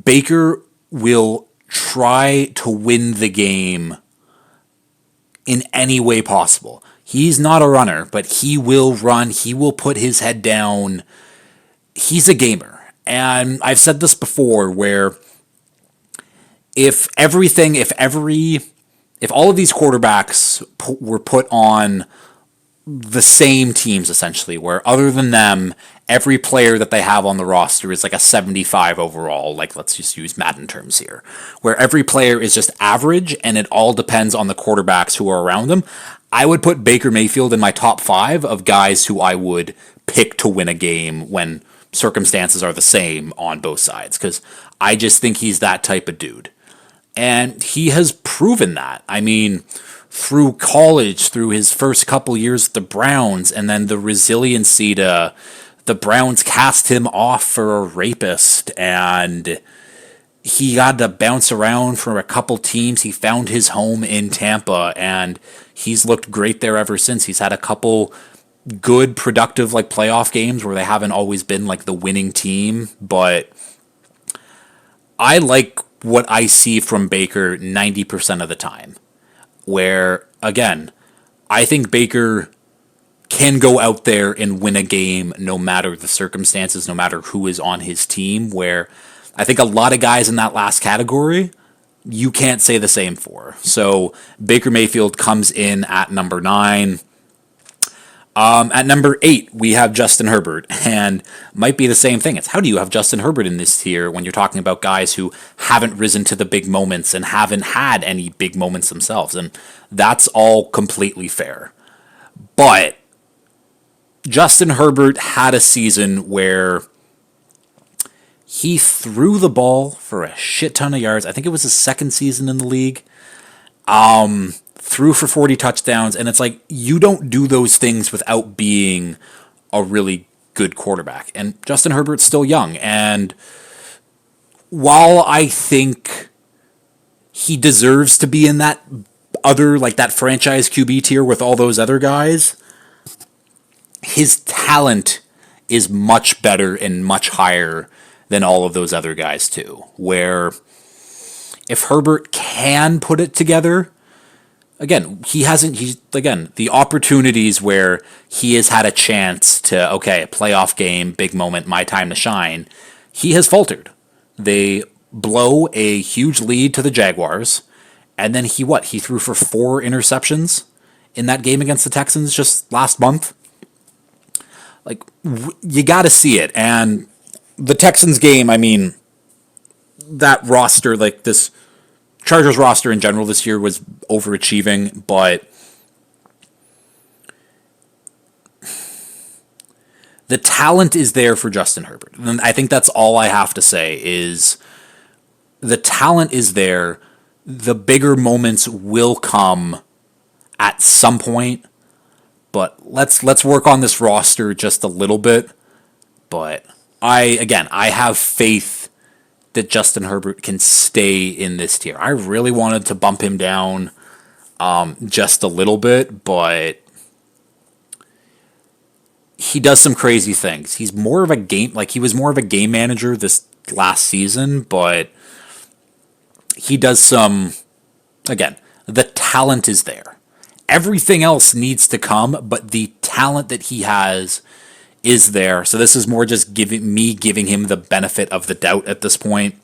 Baker will try to win the game in any way possible. He's not a runner, but he will run. He will put his head down. He's a gamer. And I've said this before where if all of these quarterbacks were put on the same teams, essentially, where other than them, every player that they have on the roster is like a 75 overall, like let's just use Madden terms here, where every player is just average and it all depends on the quarterbacks who are around them, I would put Baker Mayfield in my top 5 of guys who I would pick to win a game when circumstances are the same on both sides, because I just think he's that type of dude. And he has proven that. I mean, through college, through his first couple years at the Browns, and then the resiliency to the Browns cast him off for a rapist, and he got to bounce around for a couple teams. He found his home in Tampa, and he's looked great there ever since. He's had a couple good, productive playoff games where they haven't always been the winning team, but I like what I see from Baker 90% of the time. Where, again, I think Baker can go out there and win a game no matter the circumstances, no matter who is on his team, where I think a lot of guys in that last category, you can't say the same for. So Baker Mayfield comes in at number 9. At number 8, we have Justin Herbert, and might be the same thing. It's how do you have Justin Herbert in this tier when you're talking about guys who haven't risen to the big moments and haven't had any big moments themselves, and that's all completely fair. But Justin Herbert had a season where he threw the ball for a shit ton of yards. I think it was his second season in the league. Threw for 40 touchdowns, and it's like, you don't do those things without being a really good quarterback. And Justin Herbert's still young, and while I think he deserves to be in that other, that franchise QB tier with all those other guys, his talent is much better and much higher than all of those other guys too, where if Herbert can put it together, again, the opportunities where he has had a chance to, a playoff game, big moment, my time to shine, he has faltered. They blow a huge lead to the Jaguars, and then he threw for 4 interceptions in that game against the Texans just last month. You got to see it. And the Texans game, that roster, this Chargers roster in general this year was overachieving, but the talent is there for Justin Herbert. And I think that's all I have to say is the talent is there. The bigger moments will come at some point, but let's work on this roster just a little bit. But I have faith that Justin Herbert can stay in this tier. I really wanted to bump him down just a little bit, but he does some crazy things. He's more of a he was more of a game manager this last season, but he does some, again, the talent is there. Everything else needs to come, but the talent that he has is there. So this is more just giving him the benefit of the doubt at this point.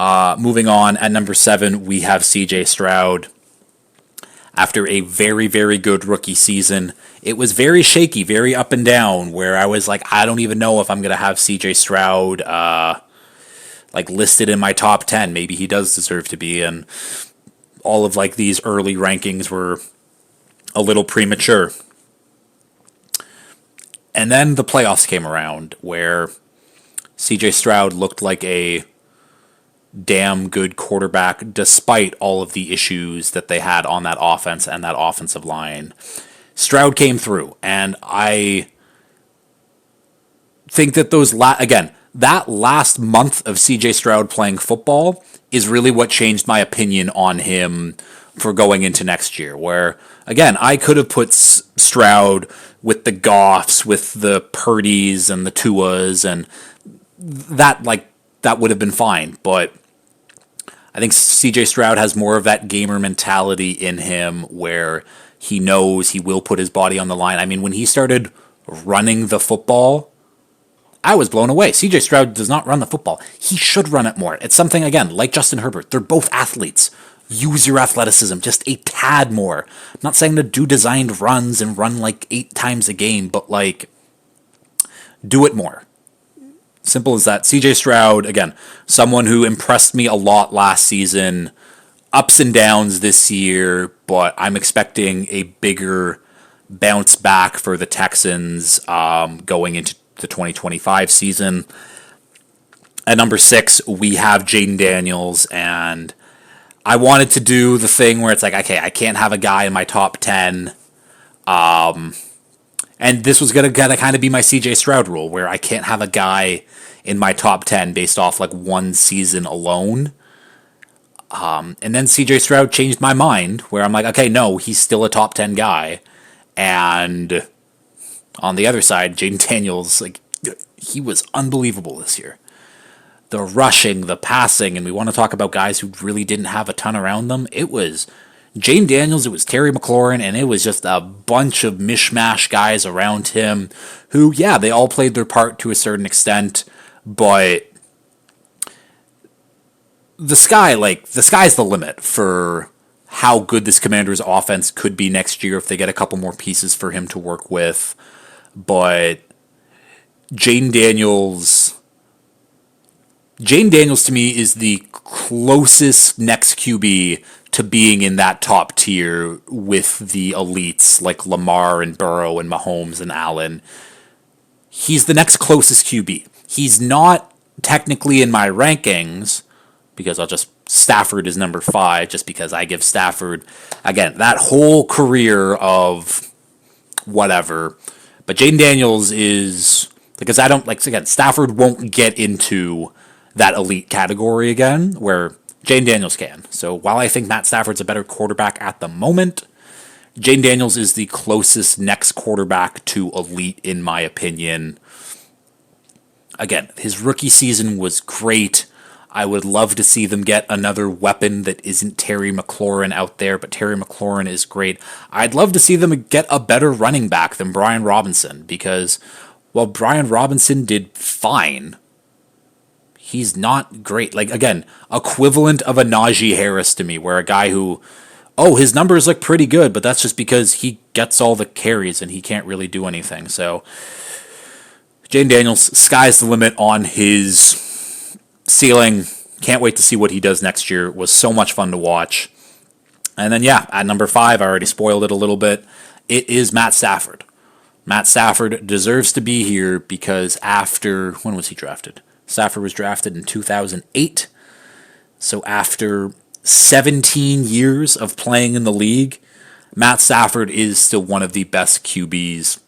Moving on, at number 7, we have CJ Stroud. After a very, very good rookie season, it was very shaky, very up and down, where I was like, I don't even know if I'm going to have CJ Stroud listed in my top 10. Maybe he does deserve to be, and all of these early rankings were a little premature. And then the playoffs came around, where CJ Stroud looked like a damn good quarterback despite all of the issues that they had on that offense and that offensive line. Stroud came through, and I think that that last month of CJ Stroud playing football is really what changed my opinion on him for going into next year, where, again, I could have put Stroud with the Goffs, with the Purdys and the Tuas, and that would have been fine, but I think CJ Stroud has more of that gamer mentality in him where he knows he will put his body on the line. I mean, when he started running the football, I was blown away. CJ Stroud does not run the football. He should run it more. It's something, again, like Justin Herbert. They're both athletes. Use your athleticism just a tad more. I'm not saying to do designed runs and run 8 times a game, but do it more. Simple as that. CJ Stroud, again, someone who impressed me a lot last season. Ups and downs this year, but I'm expecting a bigger bounce back for the Texans going into the 2025 season. At number 6, we have Jaden Daniels, and I wanted to do the thing where it's okay, I can't have a guy in my top 10. And this was going to kind of be my CJ Stroud rule, where I can't have a guy in my top 10 based off one season alone. And then CJ Stroud changed my mind, where I'm okay, no, he's still a top 10 guy. And on the other side, Jaden Daniels, he was unbelievable this year. The rushing, the passing, and we want to talk about guys who really didn't have a ton around them. It was Jaden Daniels, it was Terry McLaurin, and it was just a bunch of mishmash guys around him who, yeah, they all played their part to a certain extent, but the sky's the limit for how good this Commanders offense could be next year if they get a couple more pieces for him to work with. But Jaden Daniels to me is the closest next QB to being in that top tier with the elites like Lamar and Burrow and Mahomes and Allen. He's the next closest QB. He's not technically in my rankings because Stafford is number 5 just because I give Stafford, again, that whole career of whatever. But Jaden Daniels is, because I don't, again, Stafford won't get into that elite category again, where Jaden Daniels can. So while I think Matt Stafford's a better quarterback at the moment, Jaden Daniels is the closest next quarterback to elite in my opinion. Again, his rookie season was great. I would love to see them get another weapon that isn't Terry McLaurin out there, but Terry McLaurin is great. I'd love to see them get a better running back than Brian Robinson, because while Brian Robinson did fine, he's not great. Again, equivalent of a Najee Harris to me, where a guy who, his numbers look pretty good, but that's just because he gets all the carries and he can't really do anything. So, Jaden Daniels, sky's the limit on his ceiling. Can't wait to see what he does next year. It was so much fun to watch. And then, at number 5, I already spoiled it a little bit. It is Matt Stafford. Matt Stafford deserves to be here because when was he drafted? Stafford was drafted in 2008. So after 17 years of playing in the league, Matt Stafford is still one of the best QBs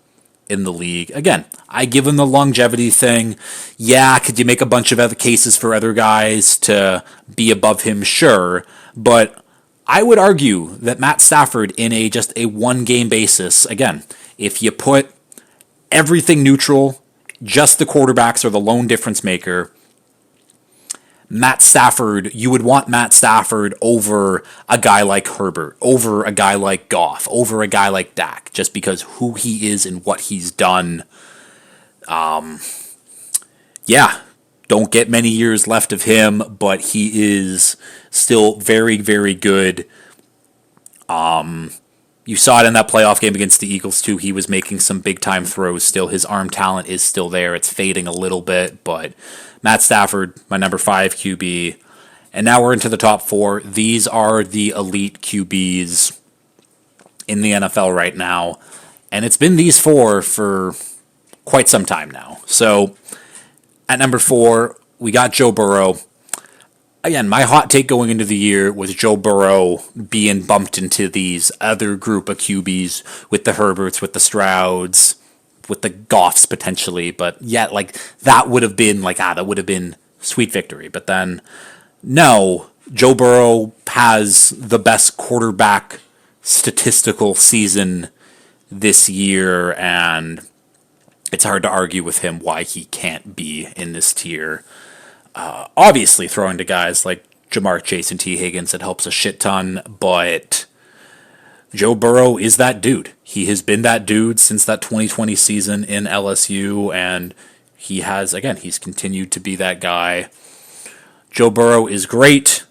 in the league. Again, I give him the longevity thing. Yeah, could you make a bunch of other cases for other guys to be above him? Sure. But I would argue that Matt Stafford in just a one-game basis, again, if you put everything neutral, just the quarterbacks are the lone difference maker, Matt Stafford, you would want Matt Stafford over a guy like Herbert, over a guy like Goff, over a guy like Dak, just because who he is and what he's done. Yeah, don't get many years left of him, but he is still very, very good. You saw it in that playoff game against the Eagles, too. He was making some big-time throws still. His arm talent is still there. It's fading a little bit, but Matt Stafford, my number 5 QB. And now we're into the top 4. These are the elite QBs in the NFL right now. And it's been these 4 for quite some time now. So at number 4, we got Joe Burrow. Again, my hot take going into the year was Joe Burrow being bumped into these other group of QBs with the Herberts, with the Strouds, with the Goffs potentially. But yet, that would have been that would have been sweet victory. But then, no, Joe Burrow has the best quarterback statistical season this year, and it's hard to argue with him why he can't be in this tier. Obviously, throwing to guys like Jamar Chase and T. Higgins, it helps a shit ton, but Joe Burrow is that dude. He has been that dude since that 2020 season in LSU, and he's continued to be that guy. Joe Burrow is great.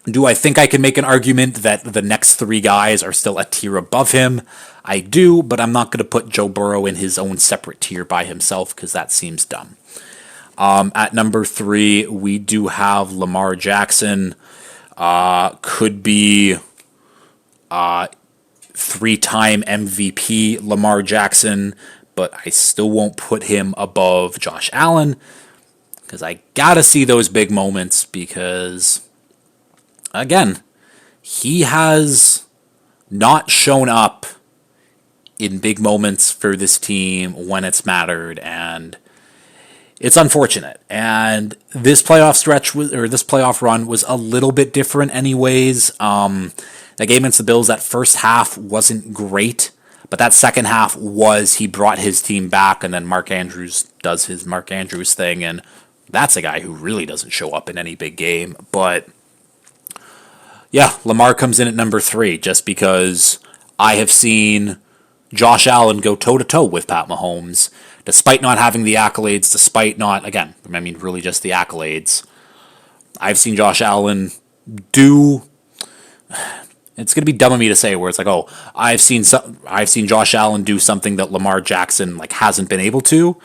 Do I think I can make an argument that the next 3 guys are still a tier above him? I do, but I'm not going to put Joe Burrow in his own separate tier by himself because that seems dumb. At number 3, we do have Lamar Jackson. Could be 3-time MVP Lamar Jackson, but I still won't put him above Josh Allen because I gotta see those big moments because, again, he has not shown up in big moments for this team when it's mattered, and it's unfortunate. And this playoff this playoff run was a little bit different anyways. That game against the Bills, that first half wasn't great, but that second half he brought his team back, and then Mark Andrews does his Mark Andrews thing, and that's a guy who really doesn't show up in any big game. But yeah, Lamar comes in at number 3 just because I have seen Josh Allen go toe-to-toe with Pat Mahomes, despite not having the accolades, really just the accolades. I've seen Josh Allen do. It's going to be dumb of me to say where it's I've seen Josh Allen do something that Lamar Jackson hasn't been able to,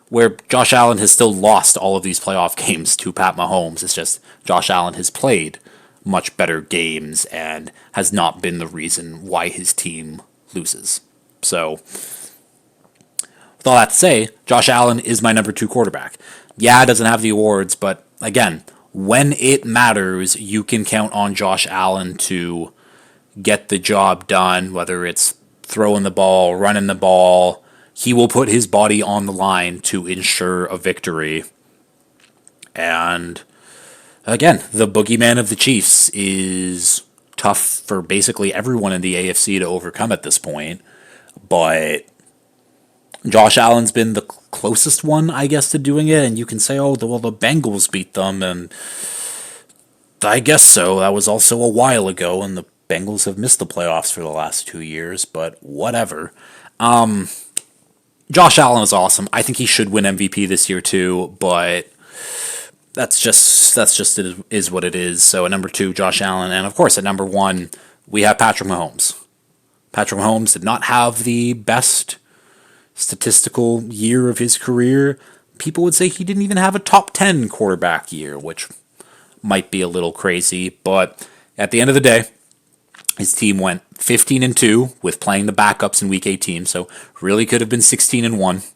where Josh Allen has still lost all of these playoff games to Pat Mahomes. It's just Josh Allen has played much better games and has not been the reason why his team loses. So, with all that to say, Josh Allen is my number 2 quarterback. Yeah, doesn't have the awards, but again, when it matters, you can count on Josh Allen to get the job done, whether it's throwing the ball, running the ball. He will put his body on the line to ensure a victory. And again, the boogeyman of the Chiefs is tough for basically everyone in the AFC to overcome at this point. But Josh Allen's been the closest one, I guess, to doing it. And you can say, the Bengals beat them. And I guess so. That was also a while ago. And the Bengals have missed the playoffs for the last 2 years. But whatever. Josh Allen is awesome. I think he should win MVP this year too. But that's just it is what it is. So at number 2, Josh Allen. And of course, at number 1, we have Patrick Mahomes. Patrick Mahomes did not have the best statistical year of his career. People would say he didn't even have a top 10 quarterback year, which might be a little crazy. But at the end of the day, his team went 15-2 with playing the backups in Week 18, so really could have been 16-1.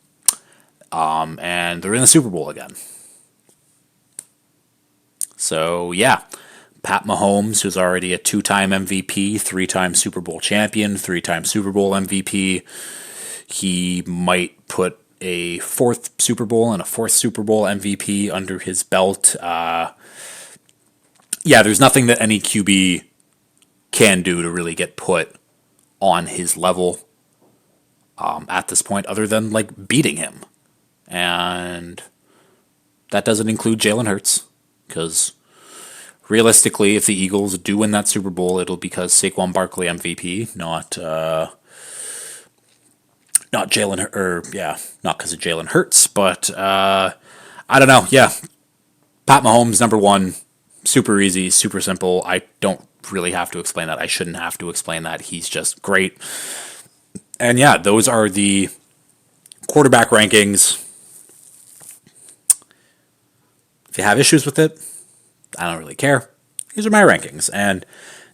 And they're in the Super Bowl again. So, yeah. Pat Mahomes, who's already a 2-time MVP, 3-time Super Bowl champion, 3-time Super Bowl MVP. He might put a 4th Super Bowl and a 4th Super Bowl MVP under his belt. There's nothing that any QB can do to really get put on his level at this point, other than beating him. And that doesn't include Jalen Hurts. because realistically, if the Eagles do win that Super Bowl, it'll because Saquon Barkley MVP, not Jalen, not because of Jalen Hurts, but I don't know. Yeah, Pat Mahomes, number one, super easy, super simple. I don't really have to explain that. I shouldn't have to explain that. He's just great. And yeah, those are the quarterback rankings. If you have issues with it, I don't really care. These are my rankings, and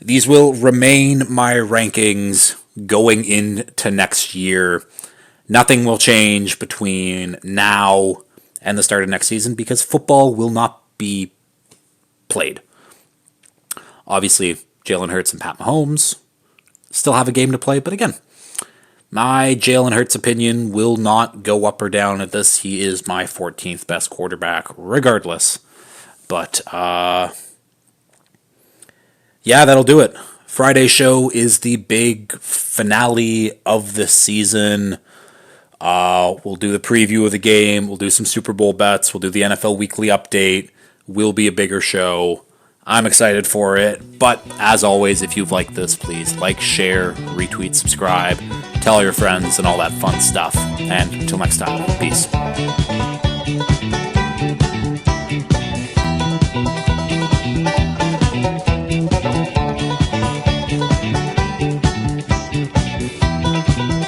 these will remain my rankings going into next year. Nothing will change between now and the start of next season because football will not be played. Obviously, Jalen Hurts and Pat Mahomes still have a game to play, but again, my Jalen Hurts opinion will not go up or down at this. He is my 14th best quarterback, regardless. But, yeah, that'll do it. Friday's show is the big finale of the season. We'll do the preview of the game. We'll do some Super Bowl bets. We'll do the NFL weekly update. Will be a bigger show. I'm excited for it. But as always, if you've liked this, please like, share, retweet, subscribe, tell your friends, and all that fun stuff. And until next time, peace.